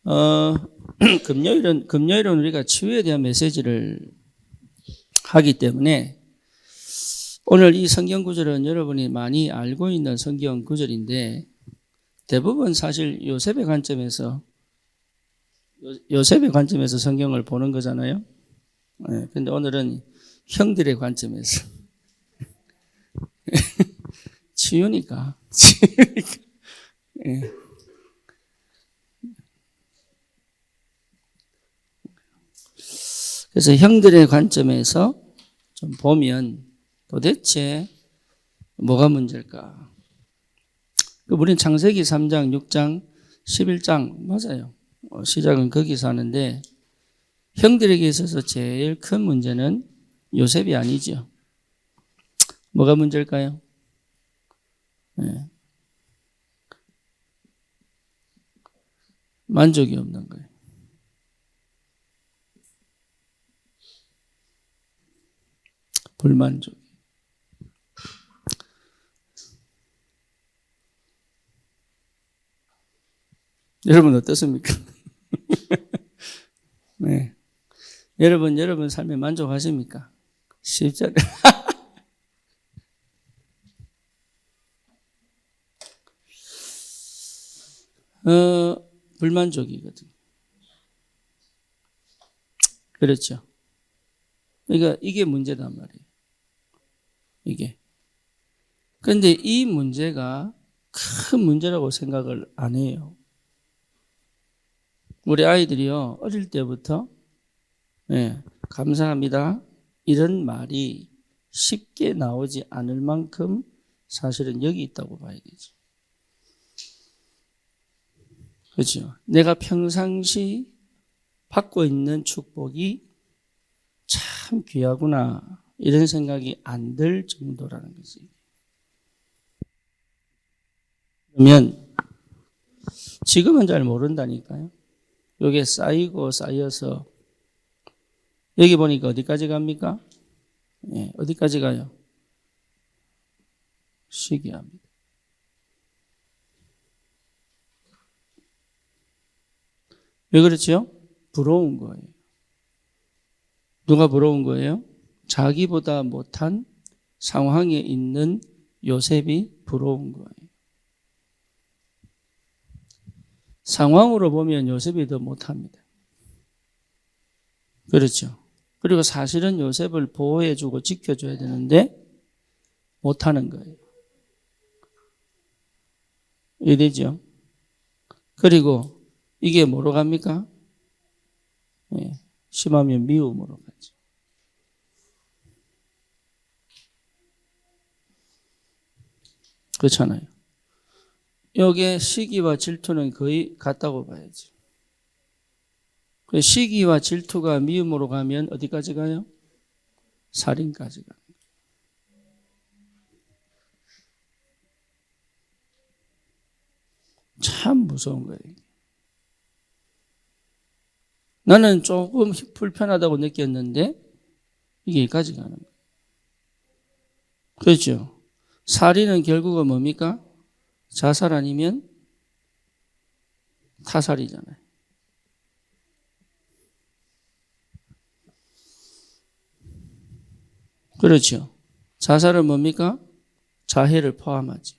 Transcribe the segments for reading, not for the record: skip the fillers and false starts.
어, 금요일은 우리가 치유에 대한 메시지를 하기 때문에 오늘 이 성경 구절은 여러분이 많이 알고 있는 성경 구절인데 대부분 사실 요셉의 관점에서 성경을 보는 거잖아요. 네, 근데 오늘은 형들의 관점에서 치유니까. 네. 그래서 형들의 관점에서 좀 보면 도대체 뭐가 문제일까? 우리는 창세기 3장, 6장, 11장 맞아요. 시작은 거기서 하는데 형들에게 있어서 제일 큰 문제는 요셉이 아니죠. 뭐가 문제일까요? 네. 만족이 없는 거예요. 불만족. 여러분 어떻습니까? 네. 여러분 삶에 만족하십니까? 쉽지 않아요. 불만족이거든요. 그렇죠. 그러니까 이게 문제단 말이에요. 이게. 그런데 이 문제가 큰 문제라고 생각을 안 해요. 우리 아이들이요, 어릴 때부터, 네, 감사합니다. 이런 말이 쉽게 나오지 않을 만큼 사실은 여기 있다고 봐야 되죠. 그렇죠. 내가 평상시 받고 있는 축복이 참 귀하구나. 이런 생각이 안 들 정도라는 거지. 그러면 지금은 잘 모른다니까요. 이게 쌓이고 쌓여서 여기 보니까 어디까지 갑니까? 네, 어디까지 가요? 시기합니다. 왜 그렇죠? 부러운 거예요. 누가 부러운 거예요? 자기보다 못한 상황에 있는 요셉이 부러운 거예요. 상황으로 보면 요셉이 더 못합니다. 그렇죠. 그리고 사실은 요셉을 보호해주고 지켜줘야 되는데 못하는 거예요. 이해되죠? 그리고 이게 뭐로 갑니까? 네, 심하면 미움으로 가죠. 그렇잖아요. 여기에 시기와 질투는 거의 같다고 봐야지. 시기와 질투가 미움으로 가면 어디까지 가요? 살인까지 가요. 참 무서운 거예요. 나는 조금 불편하다고 느꼈는데 이게 여기까지 가는 거예요. 그렇죠. 살인은 결국은 뭡니까? 자살 아니면 타살이잖아요. 그렇죠. 자살은 뭡니까? 자해를 포함하죠.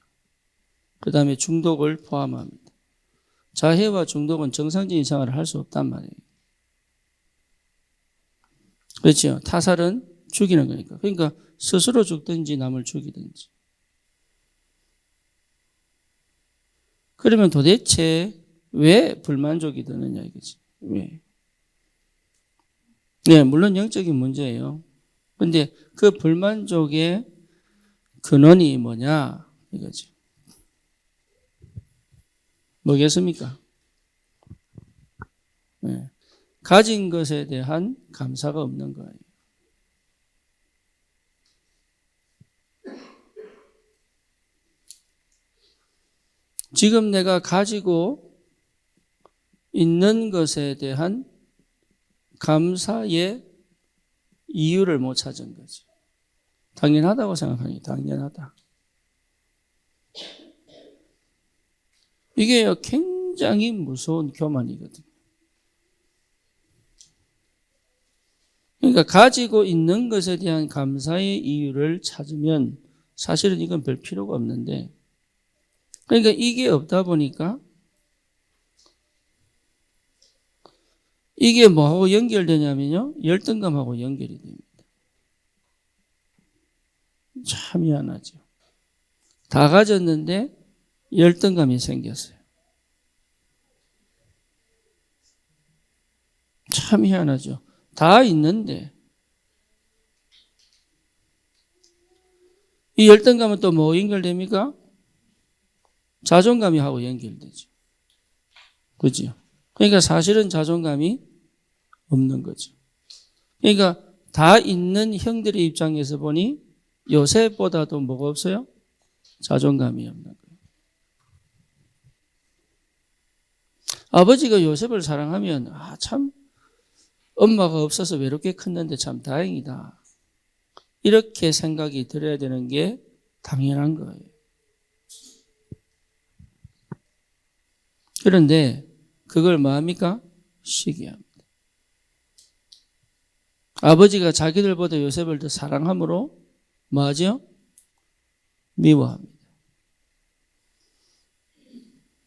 그 다음에 중독을 포함합니다. 자해와 중독은 정상적인 생활을 할 수 없단 말이에요. 그렇죠. 타살은 죽이는 거니까. 그러니까 스스로 죽든지 남을 죽이든지. 그러면 도대체 왜 불만족이 드느냐 이거지. 왜? 네, 물론 영적인 문제예요. 근데 그 불만족의 근원이 뭐냐 이거지. 뭐겠습니까? 네. 가진 것에 대한 감사가 없는 거예요. 지금 내가 가지고 있는 것에 대한 감사의 이유를 못 찾은 거지. 당연하다고 생각하니 당연하다. 이게 굉장히 무서운 교만이거든요. 그러니까 가지고 있는 것에 대한 감사의 이유를 찾으면 사실은 이건 별 필요가 없는데, 그러니까 이게 없다 보니까 이게 뭐하고 연결되냐면요, 열등감하고 연결이 됩니다. 참 희한하죠. 다 가졌는데 열등감이 생겼어요. 참 희한하죠. 다 있는데 이 열등감은 또 뭐 연결됩니까? 자존감이 하고 연결되죠. 그죠? 그러니까 사실은 자존감이 없는 거죠. 그러니까 다 있는 형들의 입장에서 보니 요셉보다도 뭐가 없어요? 자존감이 없는 거예요. 아버지가 요셉을 사랑하면 참 엄마가 없어서 외롭게 컸는데 참 다행이다. 이렇게 생각이 들어야 되는 게 당연한 거예요. 그런데 그걸 뭐합니까? 시기합니다. 아버지가 자기들보다 요셉을 더 사랑함으로 뭐하죠? 미워합니다.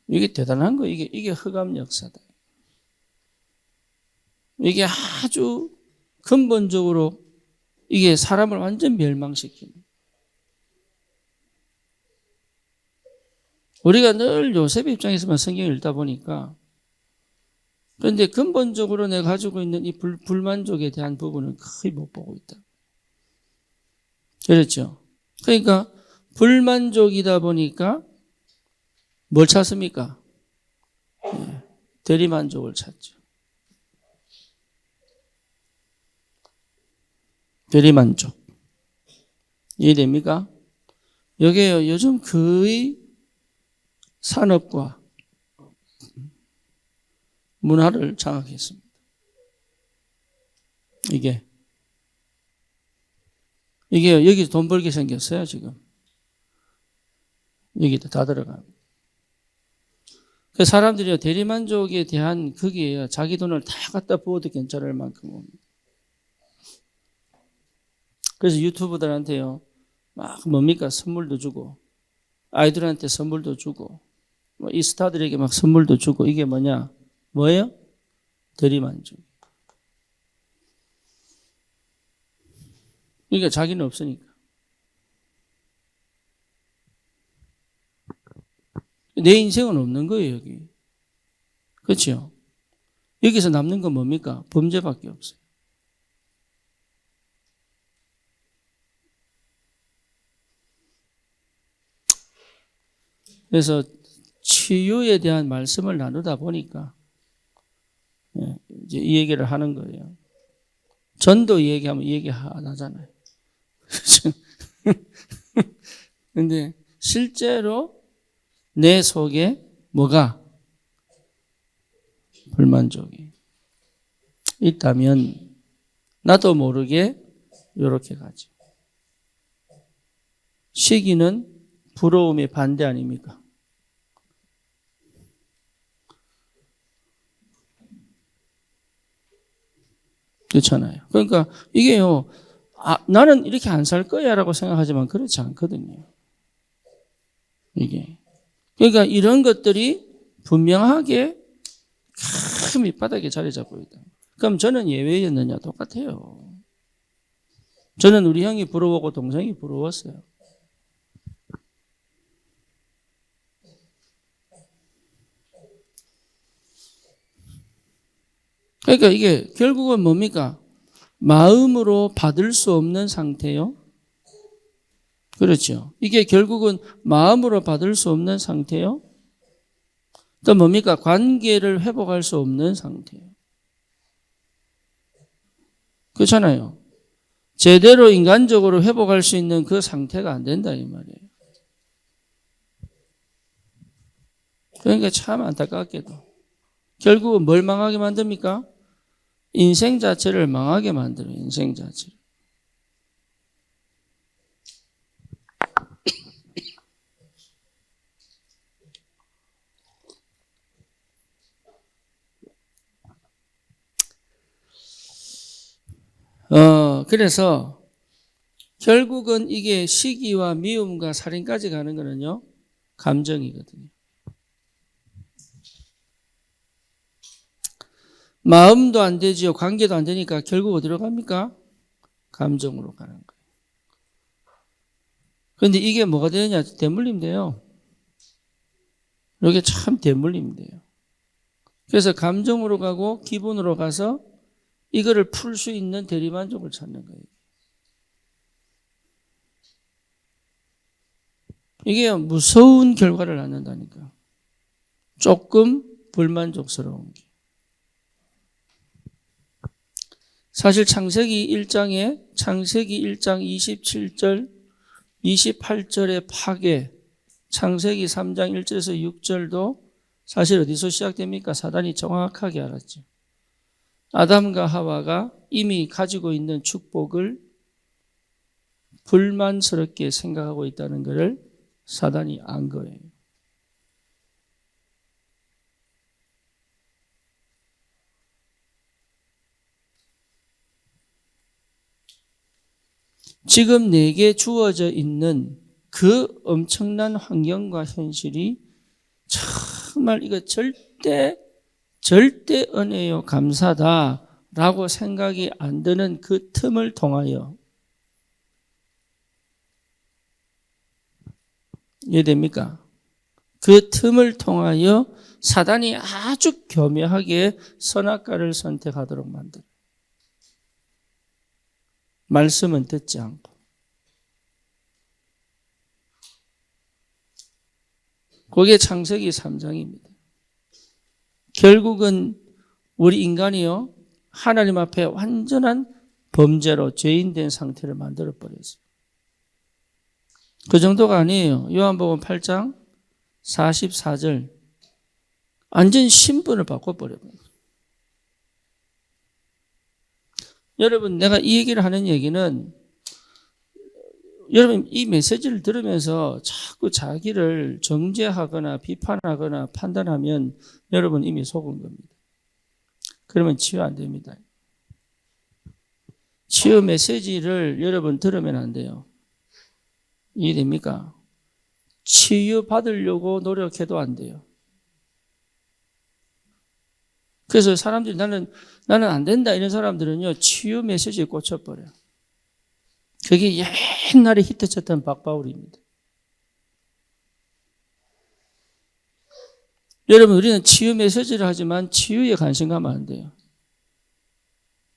이게 대단한 거예요. 이게 흑암 역사다. 이게 아주 근본적으로 이게 사람을 완전 멸망시키는. 우리가 늘 요셉 입장에서만 성경을 읽다 보니까, 그런데 근본적으로 내가 가지고 있는 이 불만족에 대한 부분은 거의 못 보고 있다. 그렇죠? 그러니까 불만족이다 보니까 뭘 찾습니까? 대리만족을 찾죠. 대리만족. 이해됩니까? 여기에요. 요즘 거의 산업과 문화를 장악했습니다. 이게 여기 돈 벌게 생겼어요, 지금. 여기도 다 들어갑니다. 그 사람들이 대리만족에 대한 거기에요. 자기 돈을 다 갖다 부어도 괜찮을 만큼 옵니다. 그래서 유튜브들한테요, 막 뭡니까? 선물도 주고, 아이들한테 선물도 주고, 이 스타들에게 막 선물도 주고, 이게 뭐냐? 뭐예요? 대리만족. 그러니까 자기는 없으니까. 내 인생은 없는 거예요, 여기. 그렇죠? 여기서 남는 건 뭡니까? 범죄밖에 없어요. 그래서 치유에 대한 말씀을 나누다 보니까 이제 이 얘기를 하는 거예요. 전도 얘기하면 이 얘기 안 하잖아요. 근데 실제로 내 속에 뭐가 불만족이 있다면 나도 모르게 이렇게 가죠. 시기는 부러움의 반대 아닙니까? 그렇잖아요. 그러니까 이게요, 나는 이렇게 안 살 거야 라고 생각하지만 그렇지 않거든요. 이게. 그러니까 이런 것들이 분명하게 큰 밑바닥에 자리 잡고 있다. 그럼 저는 예외였느냐? 똑같아요. 저는 우리 형이 부러웠고 동생이 부러웠어요. 그러니까 이게 결국은 뭡니까? 마음으로 받을 수 없는 상태요. 그렇죠. 이게 결국은 마음으로 받을 수 없는 상태요. 또 뭡니까? 관계를 회복할 수 없는 상태요. 그렇잖아요. 제대로 인간적으로 회복할 수 있는 그 상태가 안 된다 이 말이에요. 그러니까 참 안타깝게도 결국은 뭘 망하게 만듭니까? 인생 자체를 망하게 만들어요. 인생 자체를. 그래서 결국은 이게 시기와 미움과 살인까지 가는 거는요, 감정이거든요. 마음도 안 되지요. 관계도 안 되니까 결국 어디로 갑니까? 감정으로 가는 거예요. 그런데 이게 뭐가 되느냐? 대물림 돼요. 이게 참 대물림 돼요. 그래서 감정으로 가고 기분으로 가서 이거를 풀 수 있는 대리만족을 찾는 거예요. 이게 무서운 결과를 낳는다니까. 조금 불만족스러운 게. 사실 창세기 1장 27절, 28절의 파괴, 창세기 3장 1절에서 6절도 사실 어디서 시작됩니까? 사단이 정확하게 알았죠. 아담과 하와가 이미 가지고 있는 축복을 불만스럽게 생각하고 있다는 것을 사단이 안 거예요. 지금 내게 주어져 있는 그 엄청난 환경과 현실이 정말 이거 절대 은혜요, 감사다라고 생각이 안 드는 그 틈을 통하여, 이해됩니까? 그 틈을 통하여 사단이 아주 교묘하게 선악과를 선택하도록 만들어요. 말씀은 듣지 않고. 그게 창세기 3장입니다. 결국은 우리 인간이요, 하나님 앞에 완전한 범죄로 죄인된 상태를 만들어버렸어요. 그 정도가 아니에요. 요한복음 8장 44절. 완전 신분을 바꿔버려요. 여러분, 내가 이 얘기를 하는 얘기는, 여러분 이 메시지를 들으면서 자꾸 자기를 정죄하거나 비판하거나 판단하면 여러분 이미 속은 겁니다. 그러면 치유 안 됩니다. 치유 메시지를 여러분 들으면 안 돼요. 이해됩니까? 치유 받으려고 노력해도 안 돼요. 그래서 사람들이 나는 안 된다 이런 사람들은요, 치유 메시지에 꽂혀버려요. 그게 옛날에 히트쳤던 박바울입니다. 여러분, 우리는 치유 메시지를 하지만 치유에 관심 가면 안 돼요.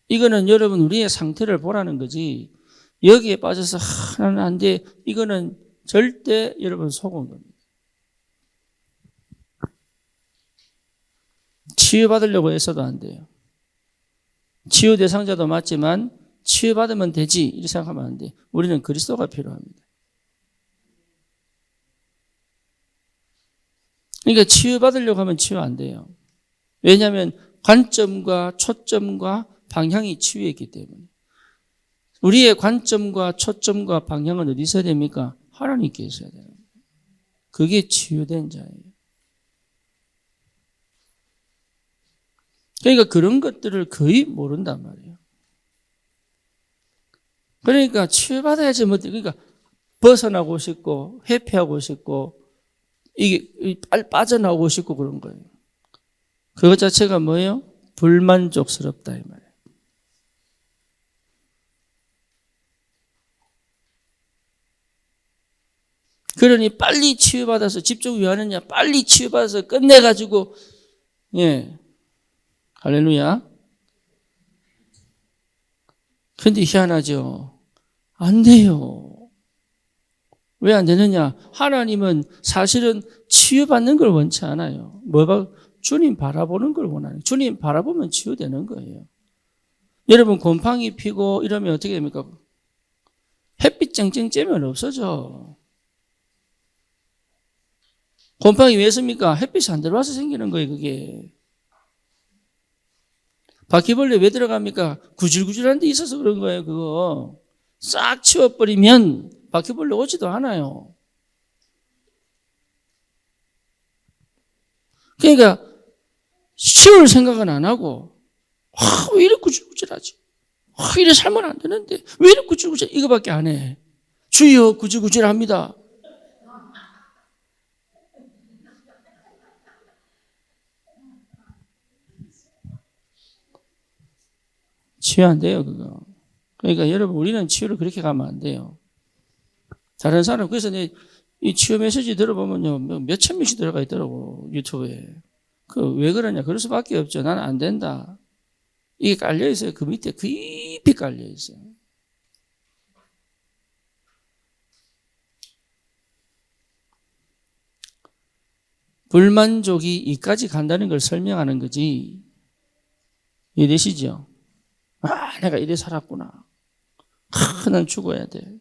이거는 여러분 우리의 상태를 보라는 거지, 여기에 빠져서 나는 안 돼, 이거는 절대 여러분 속은 겁니다. 치유받으려고 해서도 안 돼요. 치유 대상자도 맞지만 치유받으면 되지 이렇게 생각하면 안 돼요. 우리는 그리스도가 필요합니다. 그러니까 치유받으려고 하면 치유 안 돼요. 왜냐하면 관점과 초점과 방향이 치유에 있기 때문에. 우리의 관점과 초점과 방향은 어디 있어야 됩니까? 하나님께 있어야 됩니다. 그게 치유된 자예요. 그러니까 그런 것들을 거의 모른단 말이에요. 그러니까 치유받아야지 뭐, 그러니까 벗어나고 싶고 회피하고 싶고 이게 빨리 빠져나오고 싶고 그런 거예요. 그것 자체가 뭐예요? 불만족스럽다 이 말이에요. 그러니 빨리 치유받아서, 집중 왜 하느냐? 빨리 치유받아서 끝내가지고, 예, 할렐루야. 근데 희한하죠. 안 돼요. 왜 안 되느냐? 하나님은 사실은 치유받는 걸 원치 않아요. 주님 바라보는 걸 원하는 거예요. 주님 바라보면 치유되는 거예요. 여러분 곰팡이 피고 이러면 어떻게 됩니까? 햇빛 쨍쨍 쬐면 없어져. 곰팡이 왜 씁니까? 햇빛이 안 들어와서 생기는 거예요, 그게. 바퀴벌레 왜 들어갑니까? 구질구질한 데 있어서 그런 거예요, 그거. 싹 치워버리면 바퀴벌레 오지도 않아요. 그러니까 치울 생각은 안 하고, 왜 이렇게 구질구질하지? 이래 살면 안 되는데 왜 이렇게 구질구질 이거밖에 안 해? 주여 구질구질합니다. 치유 안 돼요, 그거. 그러니까 여러분, 우리는 치유를 그렇게 가면 안 돼요. 다른 사람, 그래서 이 치유 메시지 들어보면요, 몇천 명씩 들어가 있더라고, 유튜브에. 왜 그러냐? 그럴 수밖에 없죠. 나는 안 된다. 이게 깔려 있어요. 그 밑에 깊이 깔려 있어요. 불만족이 이까지 간다는 걸 설명하는 거지. 이해되시죠? 내가 이래 살았구나. 난 죽어야 돼.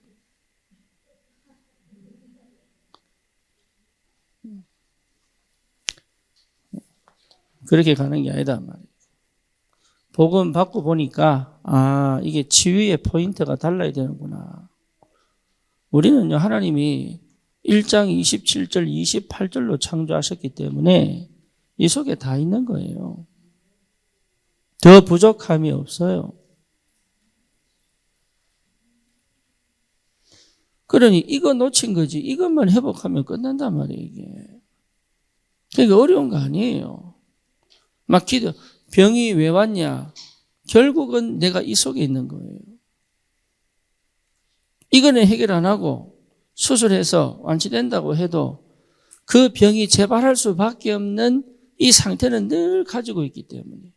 그렇게 가는 게 아니다 말이에요. 복음 받고 보니까 이게 치유의 포인트가 달라야 되는구나. 우리는요, 하나님이 1장 27절 28절로 창조하셨기 때문에 이 속에 다 있는 거예요. 더 부족함이 없어요. 그러니 이거 놓친 거지. 이것만 회복하면 끝난단 말이에요, 이게. 그러니까 어려운 거 아니에요. 막 병이 왜 왔냐? 결국은 내가 이 속에 있는 거예요. 이거는 해결 안 하고 수술해서 완치된다고 해도 그 병이 재발할 수밖에 없는 이 상태는 늘 가지고 있기 때문에.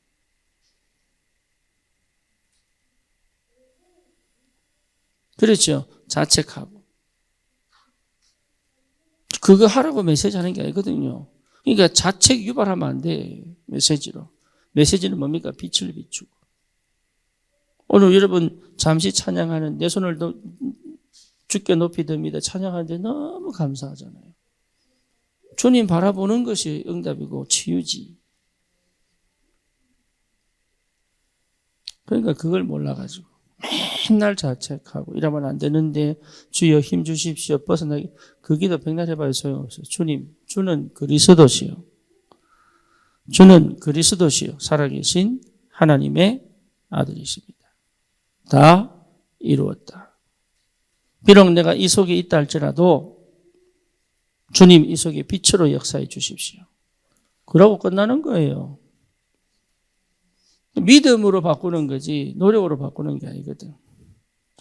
그렇죠. 자책하고. 그거 하라고 메시지 하는 게 아니거든요. 그러니까 자책 유발하면 안 돼. 메시지로. 메시지는 뭡니까? 빛을 비추고. 오늘 여러분 잠시 찬양하는 내 손을 주께 높이 듭니다. 찬양하는데 너무 감사하잖아요. 주님 바라보는 것이 응답이고 치유지. 그러니까 그걸 몰라가지고 맨날 자책하고 이러면 안 되는데 주여 힘 주십시오. 벗어나기. 그 기도 백날 해봐야 소용없어요. 주님, 주는 그리스도시요. 주는 그리스도시요. 살아계신 하나님의 아들이십니다. 다 이루었다. 비록 내가 이 속에 있다 할지라도 주님 이 속에 빛으로 역사해 주십시오. 그러고 끝나는 거예요. 믿음으로 바꾸는 거지 노력으로 바꾸는 게 아니거든.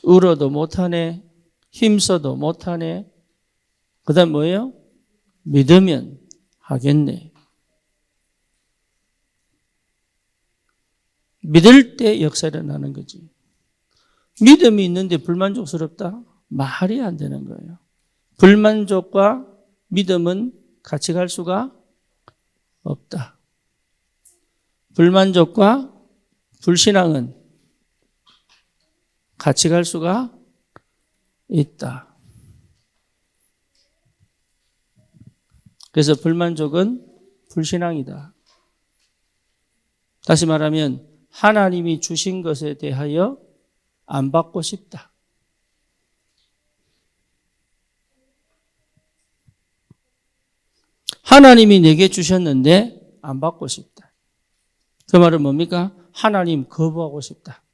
울어도 못하네. 힘써도 못하네. 그 다음 뭐예요? 믿으면 하겠네. 믿을 때 역사 일어나는 거지. 믿음이 있는데 불만족스럽다? 말이 안 되는 거예요. 불만족과 믿음은 같이 갈 수가 없다. 불만족과 불신앙은 같이 갈 수가 있다. 그래서 불만족은 불신앙이다. 다시 말하면 하나님이 주신 것에 대하여 안 받고 싶다. 하나님이 내게 주셨는데 안 받고 싶다. 그 말은 뭡니까? 하나님 거부하고 싶다.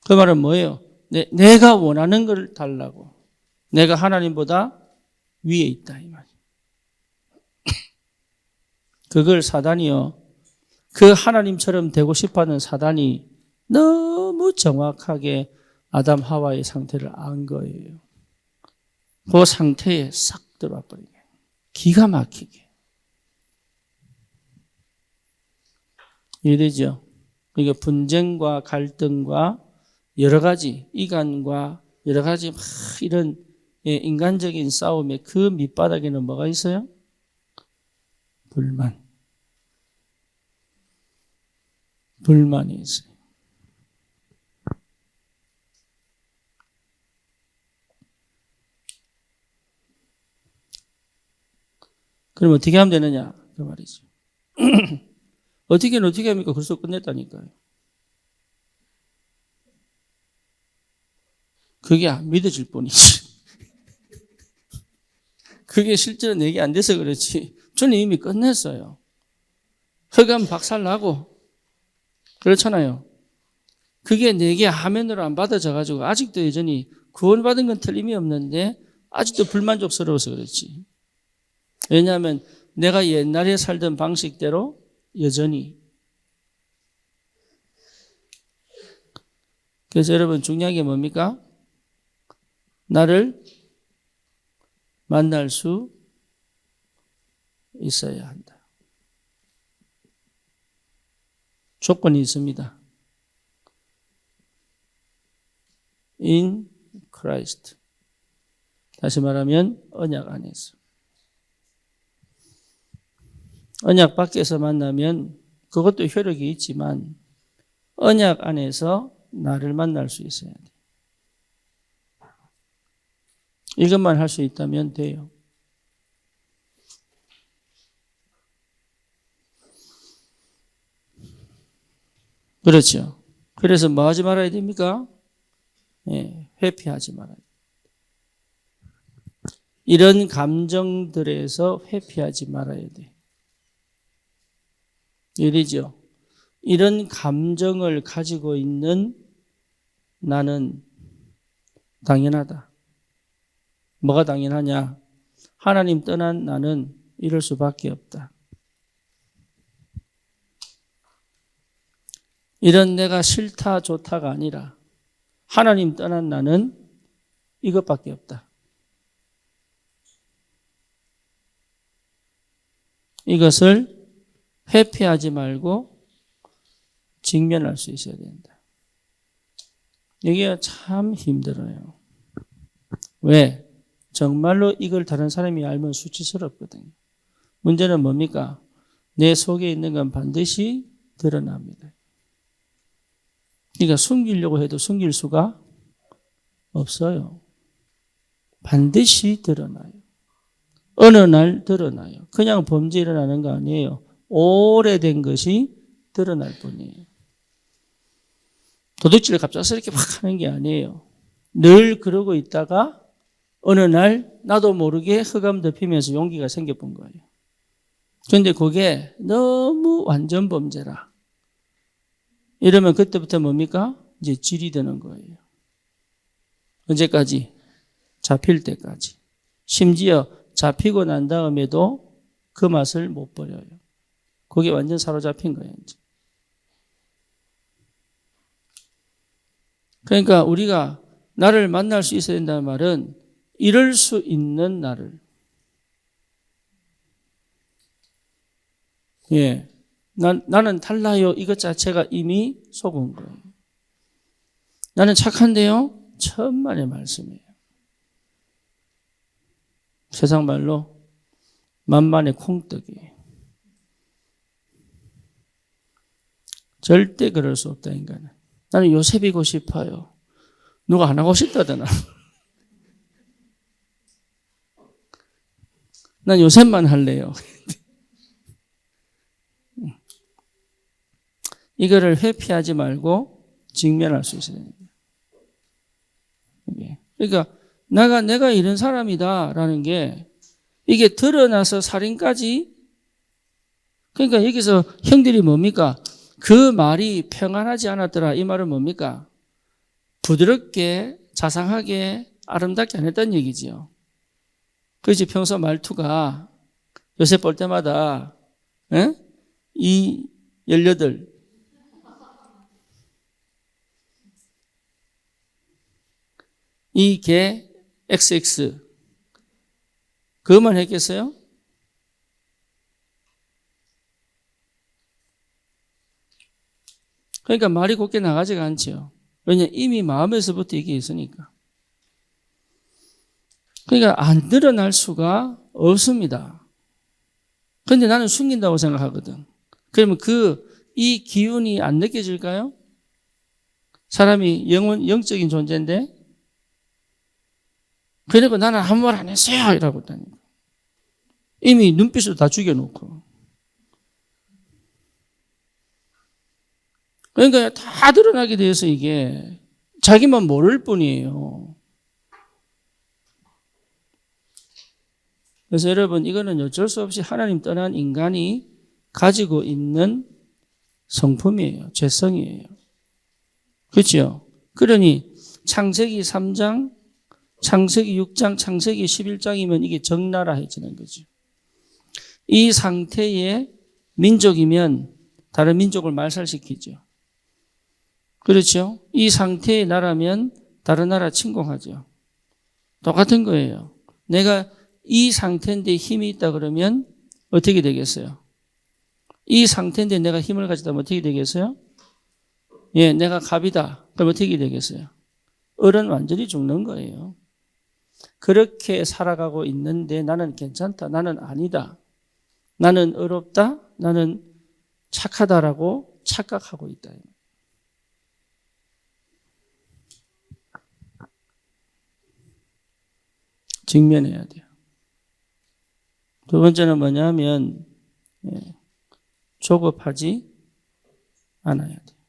그 말은 뭐예요? 내가 원하는 걸 달라고. 내가 하나님보다 위에 있다 이 말이에요. 그걸 사단이요. 그 하나님처럼 되고 싶어하는 사단이 너무 정확하게 아담 하와의 상태를 안 거예요. 그 상태에 싹 들어와 버리게. 기가 막히게. 이해되죠? 그러니까 분쟁과 갈등과 여러 가지 이간과 여러 가지 막 이런 인간적인 싸움의 그 밑바닥에는 뭐가 있어요? 불만. 불만이 있어요. 그럼 어떻게 하면 되느냐? 그 말이죠. 어떻게 합니까? 그래서 끝냈다니까요. 그게 안 믿어질 뿐이지. 그게 실제로 내게 안 돼서 그렇지. 저는 이미 끝냈어요. 흑암 박살나고 그렇잖아요. 그게 내게 화면으로 안 받아져 가지고 아직도 여전히 구원받은 건 틀림이 없는데 아직도 불만족스러워서 그렇지. 왜냐하면 내가 옛날에 살던 방식대로 여전히. 그래서 여러분 중요한 게 뭡니까? 나를 만날 수 있어야 한다. 조건이 있습니다. In Christ. 다시 말하면 언약 안에서. 언약 밖에서 만나면 그것도 효력이 있지만 언약 안에서 나를 만날 수 있어야 돼. 이것만 할 수 있다면 돼요. 그렇죠. 그래서 뭐 하지 말아야 됩니까? 회피하지 말아야 돼요. 이런 감정들에서 회피하지 말아야 돼. 일이죠. 이런 감정을 가지고 있는 나는 당연하다. 뭐가 당연하냐? 하나님 떠난 나는 이럴 수밖에 없다. 이런 내가 싫다 좋다가 아니라 하나님 떠난 나는 이것밖에 없다. 이것을 회피하지 말고 직면할 수 있어야 된다. 이게 참 힘들어요. 왜? 정말로 이걸 다른 사람이 알면 수치스럽거든요. 문제는 뭡니까? 내 속에 있는 건 반드시 드러납니다. 그러니까 숨기려고 해도 숨길 수가 없어요. 반드시 드러나요. 어느 날 드러나요. 그냥 범죄 일어나는 거 아니에요. 오래된 것이 드러날 뿐이에요. 도둑질을 갑작스럽게 막 하는 게 아니에요. 늘 그러고 있다가 어느 날 나도 모르게 흑암 덮이면서 용기가 생겨본 거예요. 그런데 그게 너무 완전 범죄라. 이러면 그때부터 뭡니까? 이제 질이 되는 거예요. 언제까지? 잡힐 때까지. 심지어 잡히고 난 다음에도 그 맛을 못 버려요. 그게 완전 사로잡힌 거예요. 이제. 그러니까 우리가 나를 만날 수 있어야 된다는 말은 이럴 수 있는 나를. 나는 달라요. 이것 자체가 이미 속은 거예요. 나는 착한데요. 천만의 말씀이에요. 세상 말로 만만의 콩떡이에요. 절대 그럴 수 없다, 인간은. 나는 요셉이고 싶어요. 누가 안 하고 싶다더나. 난 요셉만 할래요. 이거를 회피하지 말고 직면할 수 있어야 됩니다. 그러니까 내가 이런 사람이다라는 게 이게 드러나서 살인까지. 그러니까 여기서 형들이 뭡니까? 그 말이 평안하지 않았더라. 이 말은 뭡니까? 부드럽게 자상하게 아름답게 안 했다는 얘기지요. 그렇지. 평소 말투가 요셉 볼 때마다 이 18 이 개 XX 그것만 했겠어요? 그러니까 말이 곱게 나가지가 않죠. 왜냐하면 이미 마음에서부터 이게 있으니까. 그러니까 안 드러날 수가 없습니다. 그런데 나는 숨긴다고 생각하거든. 그러면 이 기운이 안 느껴질까요? 사람이 영적인 존재인데 그리고 나는 아무 말 안 했어요 이라고 했다니까. 이미 눈빛으로 다 죽여놓고. 그러니까 다 드러나게 돼서 이게 자기만 모를 뿐이에요. 그래서 여러분 이거는 어쩔 수 없이 하나님 떠난 인간이 가지고 있는 성품이에요. 죄성이에요. 그렇죠? 그러니 창세기 3장, 창세기 6장, 창세기 11장이면 이게 적나라해지는 거죠. 이 상태의 민족이면 다른 민족을 말살시키죠. 그렇죠? 이 상태의 나라면 다른 나라 침공하죠. 똑같은 거예요. 내가 이 상태인데 힘이 있다 그러면 어떻게 되겠어요? 이 상태인데 내가 힘을 가지다면 어떻게 되겠어요? 예, 내가 갑이다. 그럼 어떻게 되겠어요? 을은 완전히 죽는 거예요. 그렇게 살아가고 있는데 나는 괜찮다. 나는 아니다. 나는 의롭다. 나는 착하다라고 착각하고 있다. 직면해야 돼요. 두 번째는 뭐냐면 조급하지 않아야 돼요.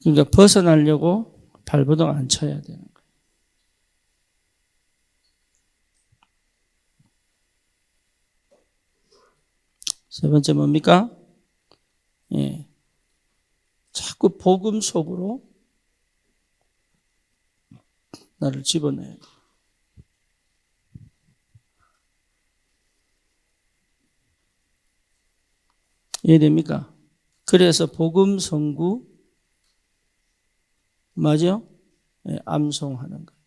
그러니까 벗어나려고 발버둥 안 쳐야 되는 거예요. 세 번째 뭡니까? 예. 자꾸 복음 속으로 나를 집어넣어야 돼요. 이해됩니까? 그래서 복음 선구 맞죠? 예, 암송하는 거예요.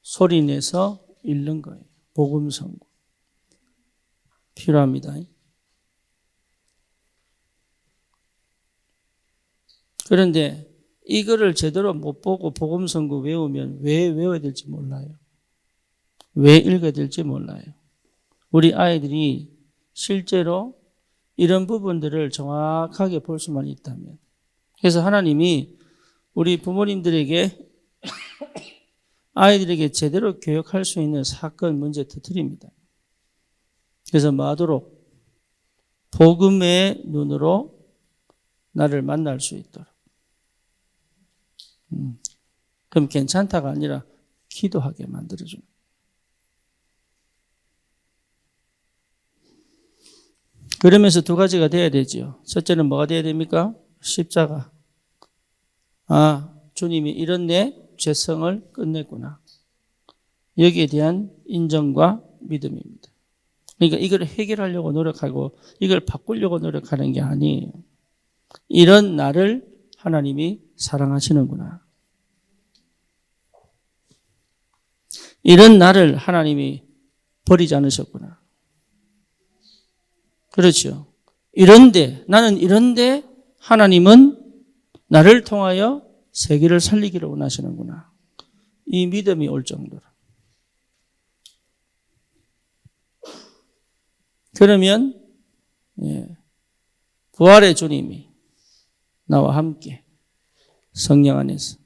소리 내서 읽는 거예요. 복음 선구. 필요합니다. 그런데 이거를 제대로 못 보고 복음 선구 외우면 왜 외워야 될지 몰라요. 왜 읽어야 될지 몰라요. 우리 아이들이 실제로 이런 부분들을 정확하게 볼 수만 있다면. 그래서 하나님이 우리 부모님들에게 아이들에게 제대로 교육할 수 있는 사건, 문제 터뜨립니다. 그래서 뭐하도록 복음의 눈으로 나를 만날 수 있도록. 그럼 괜찮다가 아니라 기도하게 만들어줍니다. 그러면서 두 가지가 돼야 되죠. 첫째는 뭐가 돼야 됩니까? 십자가. 아, 주님이 이런 내 죄성을 끝냈구나. 여기에 대한 인정과 믿음입니다. 그러니까 이걸 해결하려고 노력하고 이걸 바꾸려고 노력하는 게 아니에요. 이런 나를 하나님이 사랑하시는구나. 이런 나를 하나님이 버리지 않으셨구나. 그렇죠. 나는 이런데 하나님은 나를 통하여 세계를 살리기를 원하시는구나. 이 믿음이 올 정도로. 그러면 부활의 주님이 나와 함께 성령 안에서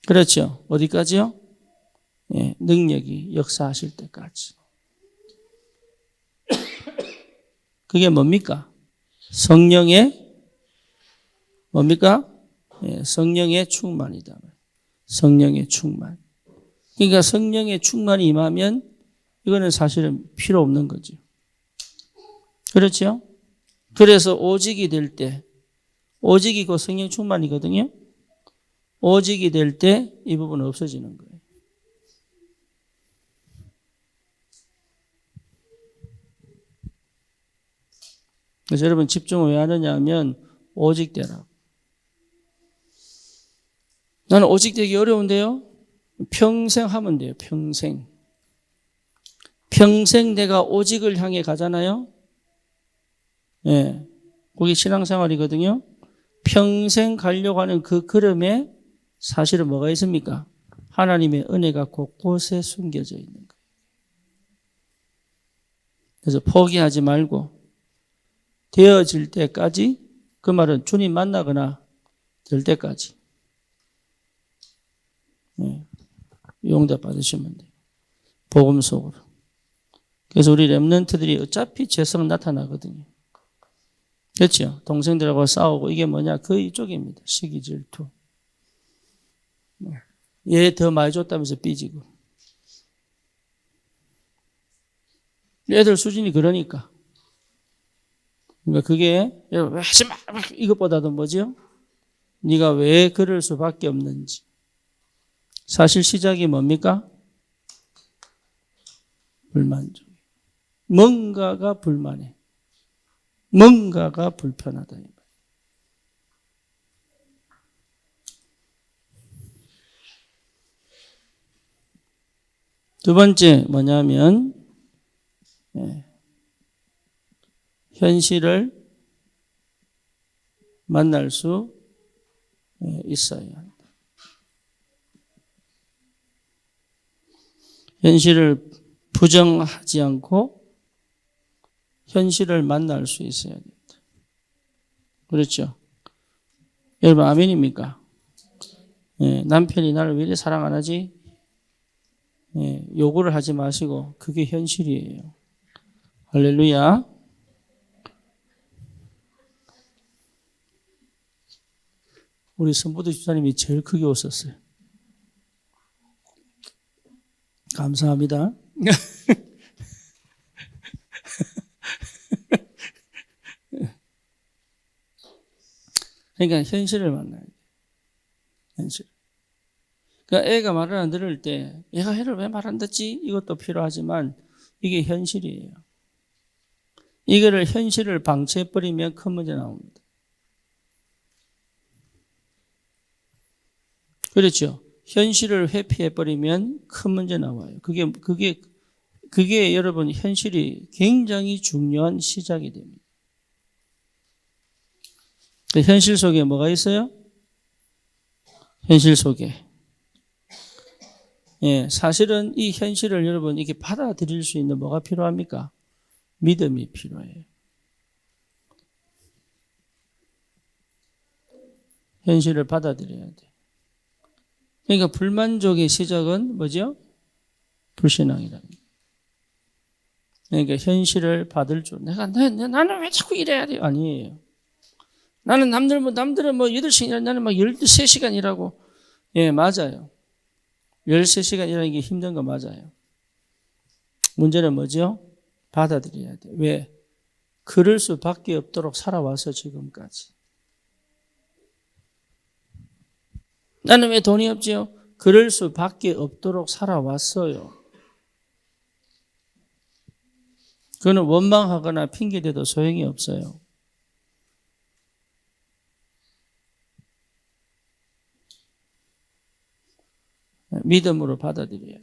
그렇죠. 어디까지요? 능력이 역사하실 때까지. 그게 뭡니까? 성령의 뭡니까? 성령의 충만이다. 성령의 충만. 그러니까 성령의 충만이 임하면 이거는 사실은 필요 없는 거죠. 그렇죠? 그래서 오직이 될 때, 오직이 그 성령 충만이거든요. 오직이 될 때 이 부분은 없어지는 거예요. 그래서 여러분 집중을 왜 하느냐 하면 오직되라고. 나는 오직되기 어려운데요. 평생 하면 돼요. 평생. 평생 내가 오직을 향해 가잖아요. 예. 그게 신앙생활이거든요. 평생 가려고 하는 그 걸음에 사실은 뭐가 있습니까? 하나님의 은혜가 곳곳에 숨겨져 있는 거예요. 그래서 포기하지 말고 되어질 때까지, 그 말은 주님 만나거나 될 때까지 용답 받으시면 돼요. 복음 속으로. 그래서 우리 렘넌트들이 어차피 죄성 나타나거든요. 그렇죠? 동생들하고 싸우고 이게 뭐냐? 그 이쪽입니다. 시기 질투. 얘 더 많이 줬다면서 삐지고. 애들 수준이 그러니까. 그러니까 그게 여러분 왜 하지 마 이것보다도 뭐죠? 네가 왜 그럴 수밖에 없는지. 사실 시작이 뭡니까? 불만족. 뭔가가 불만해. 뭔가가 불편하다. 두 번째 뭐냐면 현실을 만날 수 있어야 한다. 현실을 부정하지 않고 현실을 만날 수 있어야 된다. 그렇죠? 여러분 아멘입니까? 남편이 나를 왜 이렇게 사랑 안 하지? 요구를 하지 마시고 그게 현실이에요. 할렐루야. 우리 선부도 집사님이 제일 크게 웃었어요. 감사합니다. 그러니까 현실을 만나야 돼. 현실. 그러니까 애가 말을 안 들을 때 얘가 애를 왜 말 안 듣지? 이것도 필요하지만 이게 현실이에요. 이거를 현실을 방치해버리면 큰 문제 나옵니다. 그렇죠. 현실을 회피해버리면 큰 문제 나와요. 그게 여러분 현실이 굉장히 중요한 시작이 됩니다. 현실 속에 뭐가 있어요? 현실 속에. 사실은 이 현실을 여러분 이렇게 받아들일 수 있는 뭐가 필요합니까? 믿음이 필요해요. 현실을 받아들여야 돼. 그러니까 불만족의 시작은 뭐죠? 불신앙이라는 거예요. 그러니까 현실을 받을 줄. 나는 왜 자꾸 이래야 돼요? 아니에요. 나는 남들은 8시간, 나는 막 13시간 일하고. 맞아요. 13시간 일하는 게 힘든 거 맞아요. 문제는 뭐죠? 받아들여야 돼. 왜? 그럴 수밖에 없도록 살아와서 지금까지. 나는 왜 돈이 없지요? 그럴 수밖에 없도록 살아왔어요. 그거는 원망하거나 핑계대도 소용이 없어요. 믿음으로 받아들여야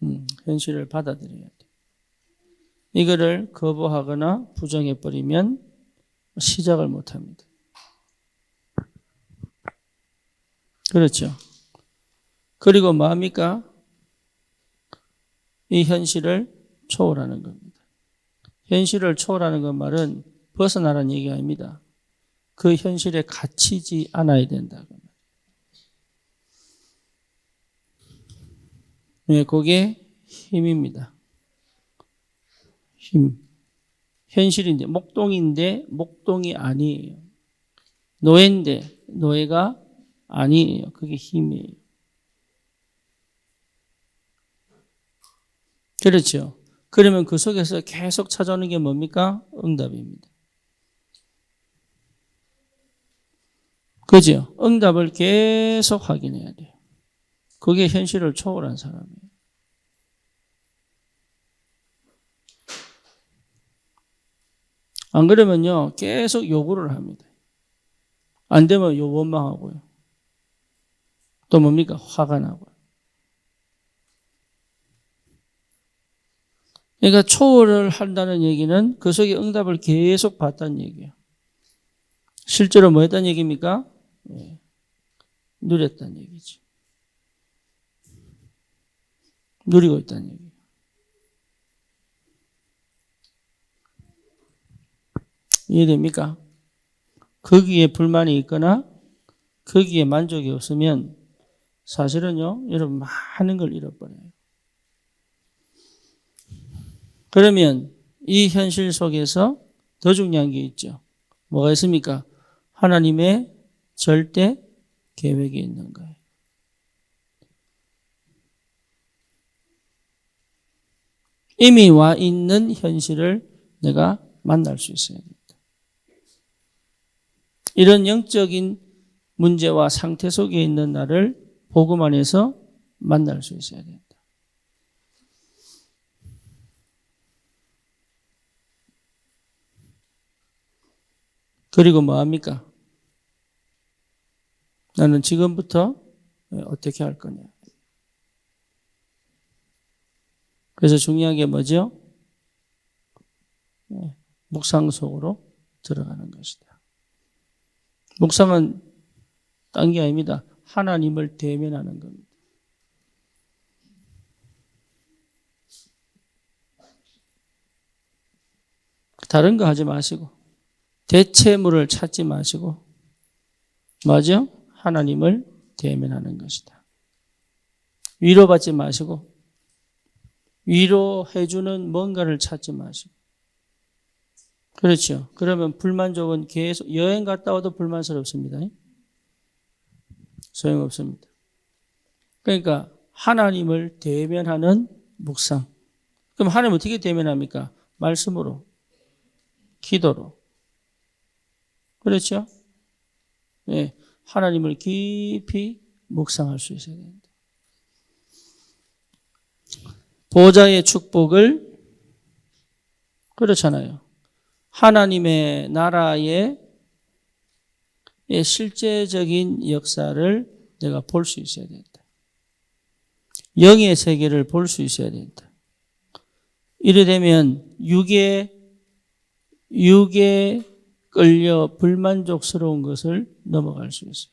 돼요. 현실을 받아들여야 돼요. 이거를 거부하거나 부정해버리면 시작을 못합니다. 그렇죠. 그리고 뭐합니까? 이 현실을 초월하는 겁니다. 현실을 초월하는 것 말은 벗어나라는 얘기가 아닙니다. 그 현실에 갇히지 않아야 된다. 그게 힘입니다. 힘. 현실인데, 목동인데, 목동이 아니에요. 노예인데, 노예가 아니에요. 그게 힘이에요. 그렇죠. 그러면 그 속에서 계속 찾아오는 게 뭡니까? 응답입니다. 그죠? 응답을 계속 확인해야 돼요. 그게 현실을 초월한 사람이에요. 안 그러면요, 계속 요구를 합니다. 안 되면 원망하고요. 또 뭡니까? 화가 나고요. 그러니까 초월을 한다는 얘기는 그 속에 응답을 계속 받다는 얘기예요. 실제로 뭐 했다는 얘기입니까? 누렸다는 얘기죠. 누리고 있다는 얘기예요. 이해됩니까? 거기에 불만이 있거나 거기에 만족이 없으면 사실은요, 여러분 많은 걸 잃어버려요. 그러면 이 현실 속에서 더 중요한 게 있죠. 뭐가 있습니까? 하나님의 절대 계획이 있는 거예요. 이미 와 있는 현실을 내가 만날 수 있어야 된다. 이런 영적인 문제와 상태 속에 있는 나를 복음 안에서 만날 수 있어야 된다. 그리고 뭐 합니까? 나는 지금부터 어떻게 할 거냐. 그래서 중요한 게 뭐죠? 묵상 속으로 들어가는 것이다. 묵상은 딴 게 아닙니다. 하나님을 대면하는 겁니다. 다른 거 하지 마시고 대체물을 찾지 마시고 뭐죠? 하나님을 대면하는 것이다. 위로받지 마시고 위로해주는 뭔가를 찾지 마시고 그렇죠. 그러면 불만족은 계속 여행 갔다 와도 불만스럽습니다. 소용없습니다. 그러니까 하나님을 대면하는 묵상. 그럼 하나님 어떻게 대면합니까? 말씀으로, 기도로. 그렇죠? 예, 하나님을 깊이 묵상할 수 있어야 됩니다. 보좌의 축복을 그렇잖아요. 하나님의 나라의 실제적인 역사를 내가 볼 수 있어야 된다. 영의 세계를 볼 수 있어야 된다. 이래 되면 육에 끌려 불만족스러운 것을 넘어갈 수 있어요.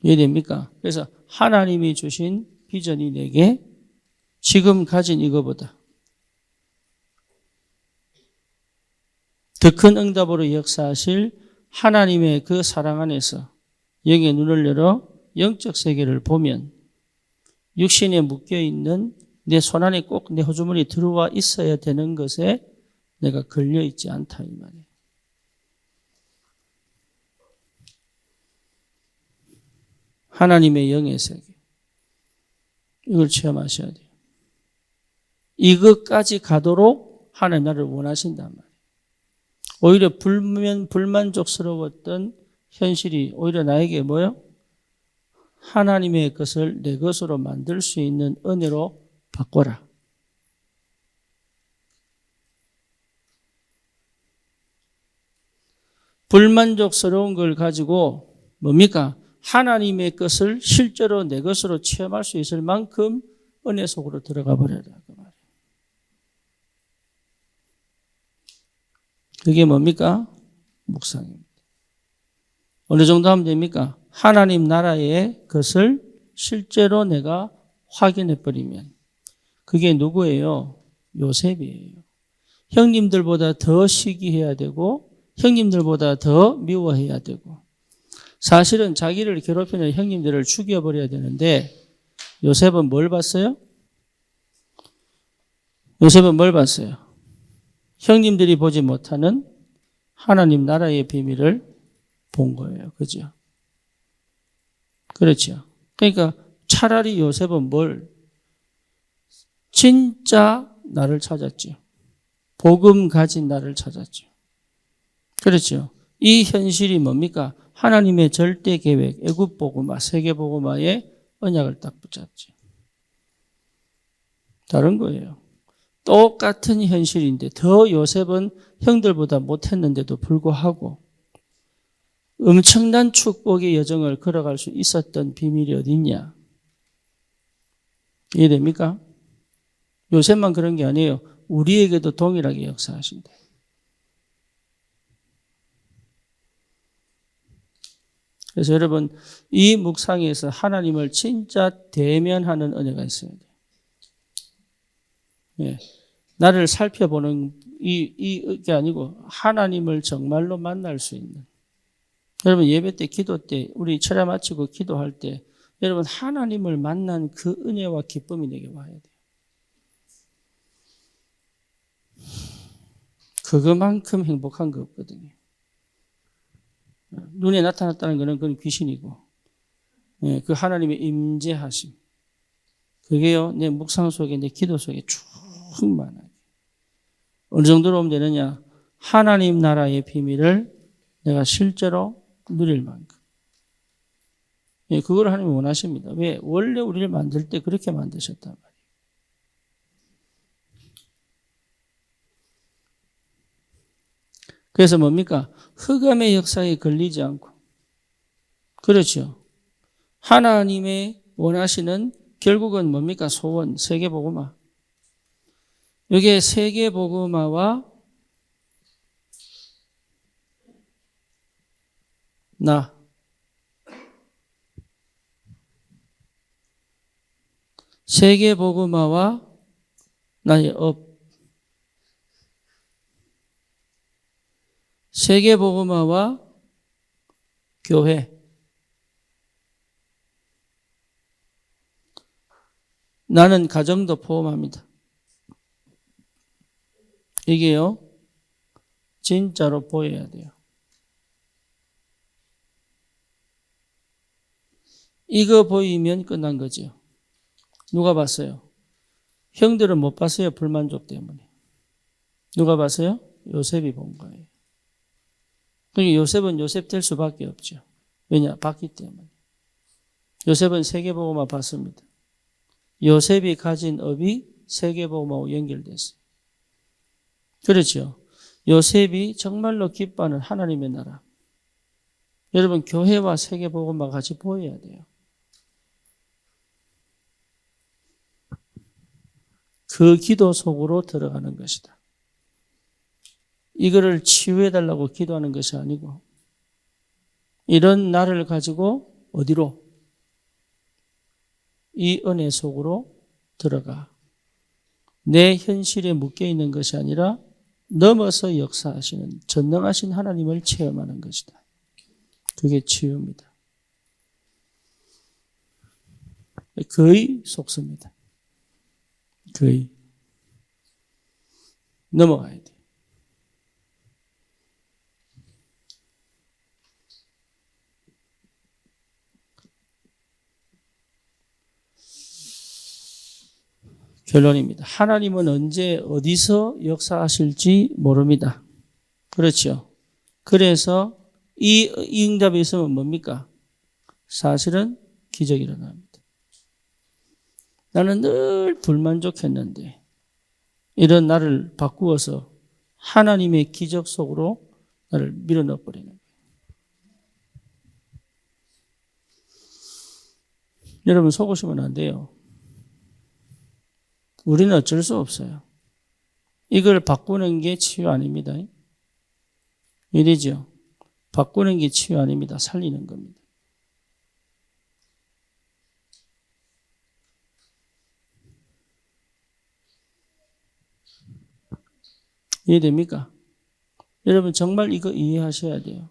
이해됩니까? 그래서 하나님이 주신 비전이 내게 지금 가진 이거보다 더 큰 응답으로 역사하실 하나님의 그 사랑 안에서 영의 눈을 열어 영적 세계를 보면 육신에 묶여있는 내 손안에 꼭 내 호주머니에 들어와 있어야 되는 것에 내가 걸려있지 않다 이 말이에요. 하나님의 영의 세계. 이걸 체험하셔야 돼요. 이것까지 가도록 하나님 나를 원하신단 말이에요. 오히려 불만족스러웠던 현실이 오히려 나에게 뭐요? 하나님의 것을 내 것으로 만들 수 있는 은혜로 바꿔라. 불만족스러운 걸 가지고 뭡니까? 하나님의 것을 실제로 내 것으로 체험할 수 있을 만큼 은혜 속으로 들어가 버려라. 그 말이에요. 그게 뭡니까? 묵상입니다. 어느 정도 하면 됩니까? 하나님 나라의 것을 실제로 내가 확인해 버리면 그게 누구예요? 요셉이에요. 형님들보다 더 시기해야 되고 형님들보다 더 미워해야 되고 사실은 자기를 괴롭히는 형님들을 죽여버려야 되는데 요셉은 뭘 봤어요? 요셉은 뭘 봤어요? 형님들이 보지 못하는 하나님 나라의 비밀을 본 거예요. 그죠? 그렇죠. 그러니까 차라리 요셉은 뭘? 진짜 나를 찾았죠. 복음 가진 나를 찾았죠. 그렇죠. 이 현실이 뭡니까? 하나님의 절대 계획, 애굽 복음화, 세계 복음화의 언약을 딱 붙잡죠. 다른 거예요. 똑같은 현실인데 더 요셉은 형들보다 못했는데도 불구하고 엄청난 축복의 여정을 걸어갈 수 있었던 비밀이 어딨냐? 이해됩니까? 요셉만 그런 게 아니에요. 우리에게도 동일하게 역사하신다. 그래서 여러분 이 묵상에서 하나님을 진짜 대면하는 은혜가 있어야 돼요. 예. 나를 살펴보는 이게 아니고 하나님을 정말로 만날 수 있는. 여러분 예배 때 기도 때 우리 철야 마치고 기도할 때 여러분 하나님을 만난 그 은혜와 기쁨이 내게 와야 돼요. 그거만큼 행복한 거 없거든요. 눈에 나타났다는 것은 그건 귀신이고 그 하나님의 임재하심 그게요 내 묵상 속에 내 기도 속에 쭉 충만하게. 어느 정도로 오면 되느냐? 하나님 나라의 비밀을 내가 실제로 누릴 만큼. 예, 그걸 하나님이 원하십니다. 왜? 원래 우리를 만들 때 그렇게 만드셨단 말이에요. 그래서 뭡니까? 흑암의 역사에 걸리지 않고. 그렇죠. 하나님의 원하시는 결국은 뭡니까? 소원, 세계복음화. 이게 세계복음화와 나. 세계복음화와 나의 업. 세계복음화와 교회. 나는 가정도 포함합니다. 이게요, 진짜로 보여야 돼요. 이거 보이면 끝난 거죠. 누가 봤어요? 형들은 못 봤어요. 불만족 때문에. 누가 봤어요? 요셉이 본 거예요. 그러니까 요셉은 요셉 될 수밖에 없죠. 왜냐? 봤기 때문에. 요셉은 세계복음화 봤습니다. 요셉이 가진 업이 세계복음화하고 연결됐어요. 그렇죠. 요셉이 정말로 기뻐하는 하나님의 나라. 여러분, 교회와 세계복음화가 같이 보여야 돼요. 그 기도 속으로 들어가는 것이다. 이거를 치유해달라고 기도하는 것이 아니고, 이런 나를 가지고 어디로? 이 은혜 속으로 들어가. 내 현실에 묶여있는 것이 아니라 넘어서 역사하시는 전능하신 하나님을 체험하는 것이다. 그게 치유입니다. 거의 속습니다. 거의. 넘어가야 돼. 결론입니다. 하나님은 언제 어디서 역사하실지 모릅니다. 그렇죠. 그래서 이 응답이 있으면 뭡니까? 사실은 기적이 일어납니다. 나는 늘 불만족했는데 이런 나를 바꾸어서 하나님의 기적 속으로 나를 밀어넣어 버리는 거예요. 여러분 속으시면 안 돼요. 우리는 어쩔 수 없어요. 이걸 바꾸는 게 치유 아닙니다. 이래죠. 바꾸는 게 치유 아닙니다. 살리는 겁니다. 이해됩니까? 여러분 정말 이거 이해하셔야 돼요.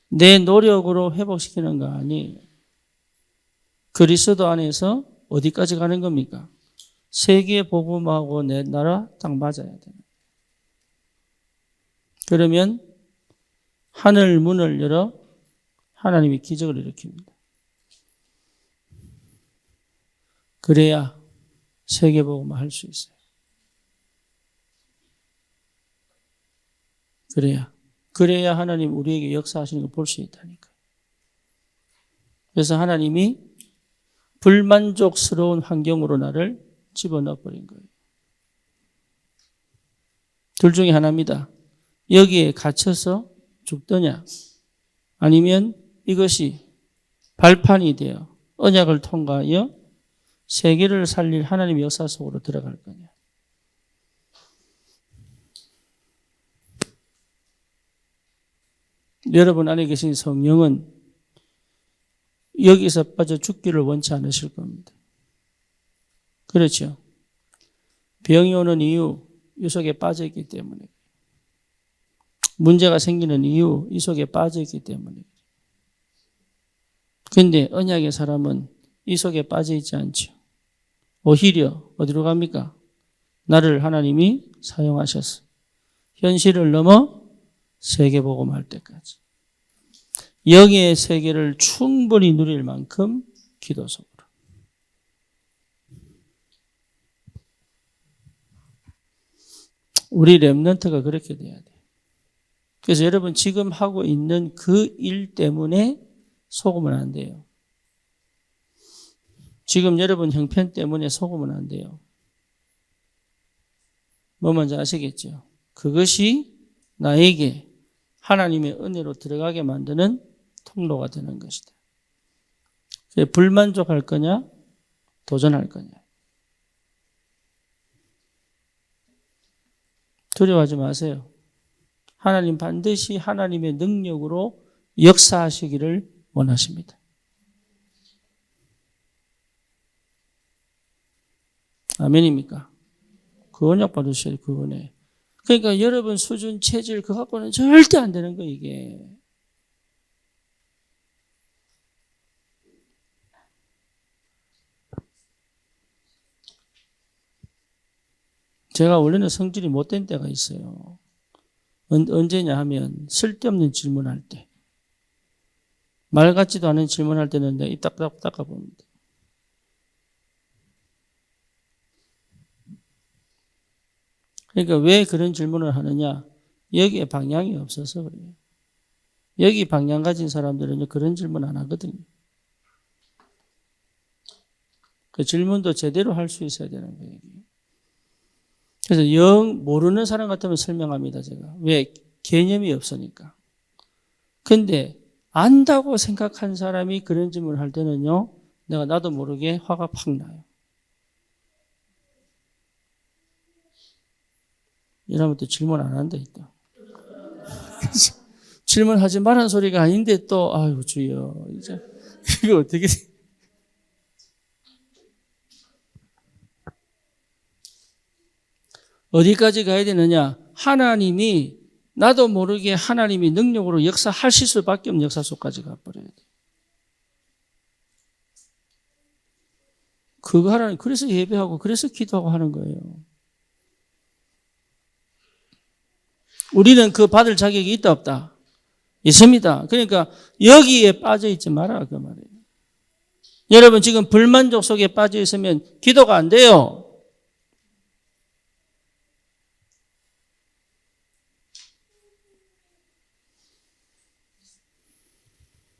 내 노력으로 회복시키는 거 아니에요. 그리스도 안에서 어디까지 가는 겁니까? 세계 복음하고 내 나라 딱 맞아야 돼요. 그러면 하늘 문을 열어 하나님이 기적을 일으킵니다. 그래야 세계 복음을 할 수 있어요. 그래야 하나님 우리에게 역사하시는 걸 볼 수 있다니까요. 그래서 하나님이 불만족스러운 환경으로 나를 집어넣어 버린 거예요. 둘 중에 하나입니다. 여기에 갇혀서 죽더냐 아니면 이것이 발판이 되어 언약을 통과하여 세계를 살릴 하나님의 역사 속으로 들어갈 거냐. 여러분 안에 계신 성령은 여기서 빠져 죽기를 원치 않으실 겁니다. 그렇죠. 병이 오는 이유 이 속에 빠져 있기 때문에, 문제가 생기는 이유 이 속에 빠져 있기 때문에. 그런데 언약의 사람은 이 속에 빠져 있지 않죠. 오히려 어디로 갑니까? 나를 하나님이 사용하셔서 현실을 넘어 세계복음할 때까지 영의 세계를 충분히 누릴 만큼 기도 속으로. 우리 렘넌트가 그렇게 돼야 돼. 그래서 여러분 지금 하고 있는 그 일 때문에 속으면 안 돼요. 지금 여러분 형편 때문에 속으면 안 돼요. 뭐 먼저 아시겠죠? 그것이 나에게 하나님의 은혜로 들어가게 만드는 통로가 되는 것이다. 불만족할 거냐? 도전할 거냐? 두려워하지 마세요. 하나님 반드시 하나님의 능력으로 역사하시기를 원하십니다. 아멘입니까? 그 언약 받으셔야 그 은혜. 그러니까 여러분 수준, 체질 그거 갖고는 절대 안 되는 거예요, 이게. 제가 원래는 성질이 못된 때가 있어요. 언제냐 하면 쓸데없는 질문할 때. 말 같지도 않은 질문할 때는 내가 입 딱 닦아봅니다. 그러니까 왜 그런 질문을 하느냐? 여기에 방향이 없어서 그래요. 여기 방향 가진 사람들은 그런 질문 안 하거든요. 그 질문도 제대로 할 수 있어야 되는 거예요. 그래서 영 모르는 사람 같으면 설명합니다, 제가. 왜? 개념이 없으니까. 근데 안다고 생각한 사람이 그런 질문을 할 때는요, 나도 모르게 화가 팍 나요. 이러면 또 질문 안 한다, 또. 질문하지 말란 소리가 아닌데 또, 아유, 주여. 이제, 이거 어떻게. 어디까지 가야 되느냐? 하나님이, 나도 모르게 하나님이 능력으로 역사하실 수밖에 없는 역사 속까지 가버려야 돼. 그거 하라니, 그래서 예배하고, 그래서 기도하고 하는 거예요. 우리는 그 받을 자격이 있다, 없다? 있습니다. 그러니까 여기에 빠져 있지 마라, 그 말이에요. 여러분 지금 불만족 속에 빠져 있으면 기도가 안 돼요.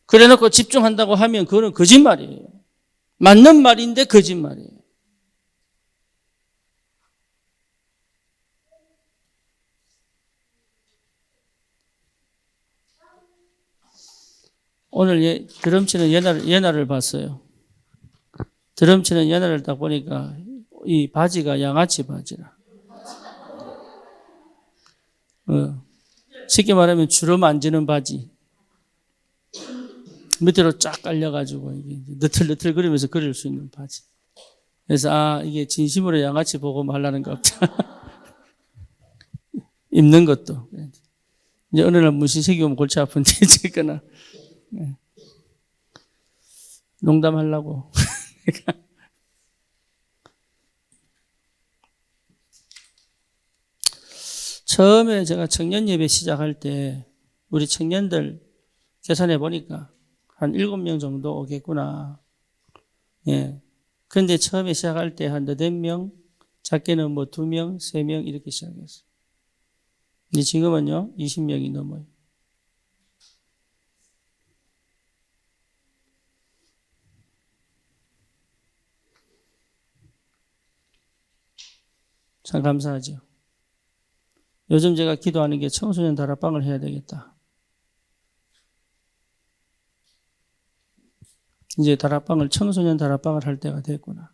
그래 놓고 집중한다고 하면 그거는 거짓말이에요. 맞는 말인데 거짓말이에요. 오늘 드럼 치는 연하를 봤어요. 드럼 치는 연하를 딱 보니까 이 바지가 양아치 바지라. 쉽게 말하면 주름 안 지는 바지. 밑으로 쫙 깔려가지고 이게 느틀느틀 거리면서 걸을 수 있는 바지. 그래서 이게 진심으로 양아치 보고 말라는 거 없다. 입는 것도. 이제 어느 날 문신색이 오면 골치 아픈데 어쨌거나 농담하려고. 처음에 제가 청년 예배 시작할 때 우리 청년들 계산해 보니까 한 7명 정도 오겠구나. 예. 그런데 처음에 시작할 때 한 8명, 작게는 2명, 3명 이렇게 시작했어요. 근데 지금은요, 20명이 넘어요. 참 감사하죠. 요즘 제가 기도하는 게 청소년 다락방을 해야 되겠다. 이제 청소년 다락방을 할 때가 됐구나.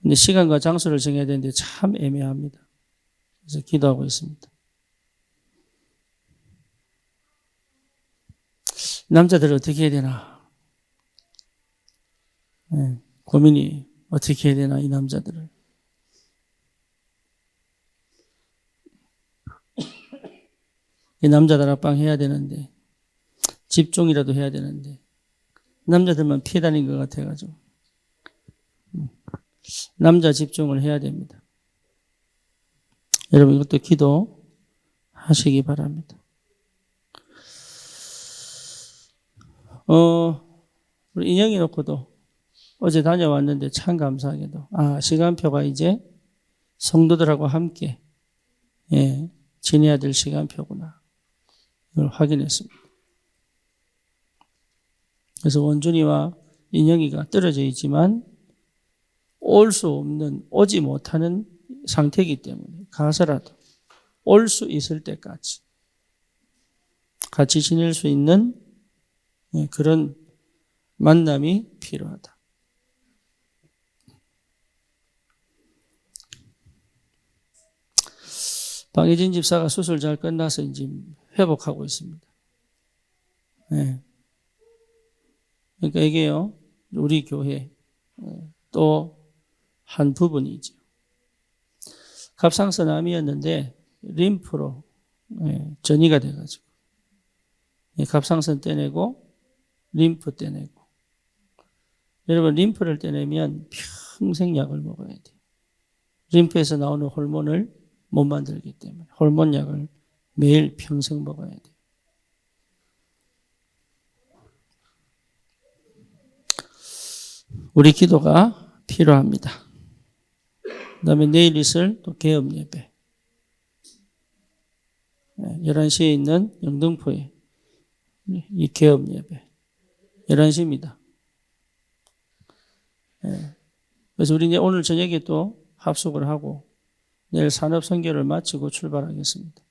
근데 시간과 장소를 정해야 되는데 참 애매합니다. 그래서 기도하고 있습니다. 남자들은 어떻게 해야 되나? 네, 고민이 어떻게 해야 되나, 이 남자들을. 이 남자 다락방 해야 되는데, 집중이라도 해야 되는데, 남자들만 피해 다니는 것 같아가지고. 남자 집중을 해야 됩니다. 여러분 이것도 기도하시기 바랍니다. 우리 인형이 놓고도 어제 다녀왔는데 참 감사하게도 시간표가 이제 성도들하고 함께 지내야 될 시간표구나. 이걸 확인했습니다. 그래서 원준이와 인영이가 떨어져 있지만 올 수 없는, 오지 못하는 상태이기 때문에 가서라도 올 수 있을 때까지 같이 지낼 수 있는 그런 만남이 필요하다. 방혜진 집사가 수술 잘 끝나서 이제 회복하고 있습니다. 네. 그러니까 이게요, 우리 교회 또 한 부분이죠. 갑상선 암이었는데 림프로 전이가 돼가지고 갑상선 떼내고 림프 떼내고. 여러분, 림프를 떼내면 평생 약을 먹어야 돼요. 림프에서 나오는 호르몬을 못 만들기 때문에 호르몬 약을 매일 평생 먹어야 돼요. 우리 기도가 필요합니다. 그 다음에 내일 있을 또 개업 예배. 11시에 있는 영등포에 이 개업 예배. 11시입니다. 그래서 우리 이제 오늘 저녁에 또 합숙을 하고 내일 산업 선교를 마치고 출발하겠습니다.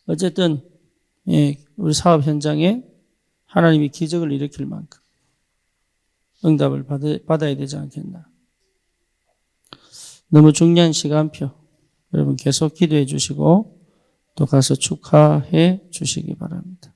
어쨌든 우리 사업 현장에 하나님이 기적을 일으킬 만큼 응답을 받아야 되지 않겠나. 너무 중요한 시간표. 여러분 계속 기도해 주시고 또 가서 축하해 주시기 바랍니다.